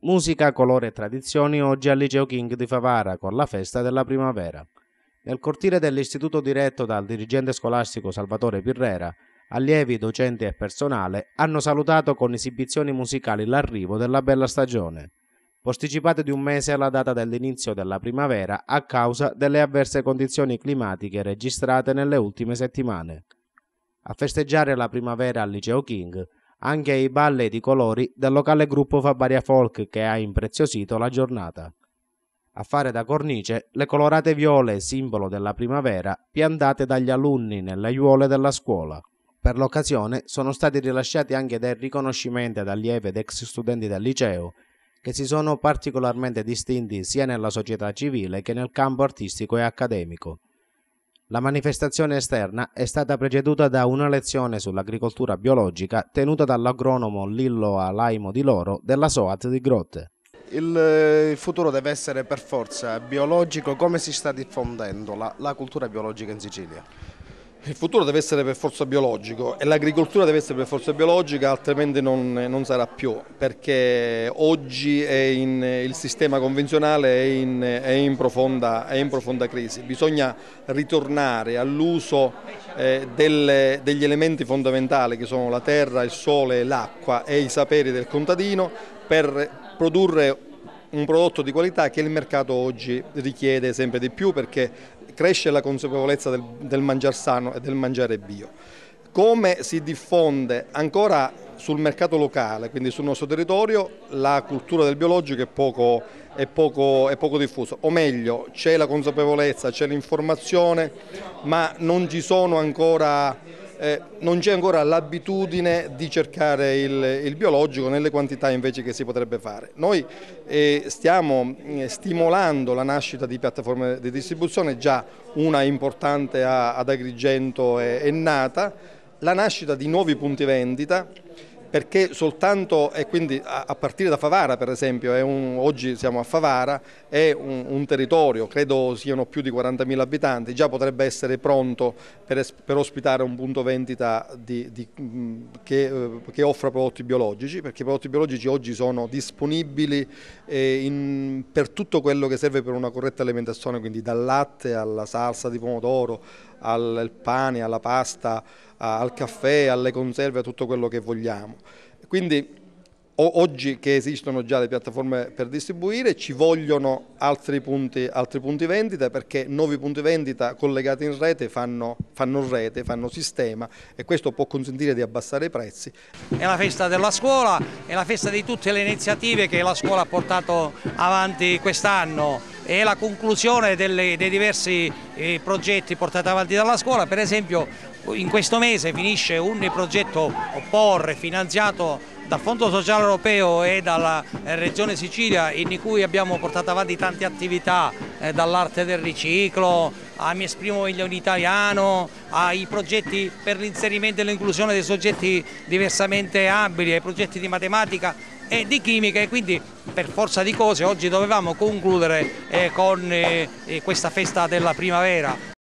Musica, colore e tradizioni oggi al Liceo King di Favara con la festa della primavera. Nel cortile dell'istituto diretto dal dirigente scolastico Salvatore Pirrera, allievi, docenti e personale hanno salutato con esibizioni musicali l'arrivo della bella stagione, posticipate di un mese alla data dell'inizio della primavera a causa delle avverse condizioni climatiche registrate nelle ultime settimane. A festeggiare la primavera al Liceo King anche i balli di colori del locale gruppo Fabaria Folk che ha impreziosito la giornata. A fare da cornice le colorate viole, simbolo della primavera, piantate dagli alunni nelle aiuole della scuola. Per l'occasione sono stati rilasciati anche dei riconoscimenti ad allievi ed ex studenti del liceo che si sono particolarmente distinti sia nella società civile che nel campo artistico e accademico. La manifestazione esterna è stata preceduta da una lezione sull'agricoltura biologica tenuta dall'agronomo Lillo Alaimo di Loro della SOAT di Grotte. Il futuro deve essere per forza biologico. Come si sta diffondendo la cultura biologica in Sicilia? Il futuro deve essere per forza biologico e l'agricoltura deve essere per forza biologica, altrimenti non sarà più, perché oggi il sistema convenzionale è in profonda crisi. Bisogna ritornare all'uso degli elementi fondamentali che sono la terra, il sole, l'acqua e i saperi del contadino per produrre un prodotto di qualità che il mercato oggi richiede sempre di più, perché cresce la consapevolezza del mangiare sano e del mangiare bio. Come si diffonde ancora sul mercato locale, quindi sul nostro territorio, la cultura del biologico è poco diffusa, o meglio c'è la consapevolezza, c'è l'informazione, ma non c'è ancora l'abitudine di cercare il biologico nelle quantità invece che si potrebbe fare. Noi stiamo stimolando la nascita di piattaforme di distribuzione, già una importante ad Agrigento è nata, la nascita di nuovi punti vendita, perché soltanto, e quindi a partire da Favara per esempio, oggi siamo a Favara, è un territorio, credo siano più di 40.000 abitanti, già potrebbe essere pronto per ospitare un punto vendita che offra prodotti biologici, perché i prodotti biologici oggi sono disponibili per tutto quello che serve per una corretta alimentazione, quindi dal latte alla salsa di pomodoro, al pane, alla pasta, al caffè, alle conserve, a tutto quello che vogliamo. Quindi oggi che esistono già le piattaforme per distribuire, ci vogliono altri punti vendita, perché nuovi punti vendita collegati in rete fanno sistema, e questo può consentire di abbassare i prezzi. È la festa della scuola, è la festa di tutte le iniziative che la scuola ha portato avanti quest'anno, è la conclusione dei diversi progetti portati avanti dalla scuola. Per esempio in questo mese finisce un progetto POR finanziato dal Fondo Sociale Europeo e dalla Regione Sicilia, in cui abbiamo portato avanti tante attività, dall'arte del riciclo, a Mi esprimo meglio in italiano, ai progetti per l'inserimento e l'inclusione dei soggetti diversamente abili, ai progetti di matematica e di chimica, e quindi per forza di cose oggi dovevamo concludere con questa festa della primavera,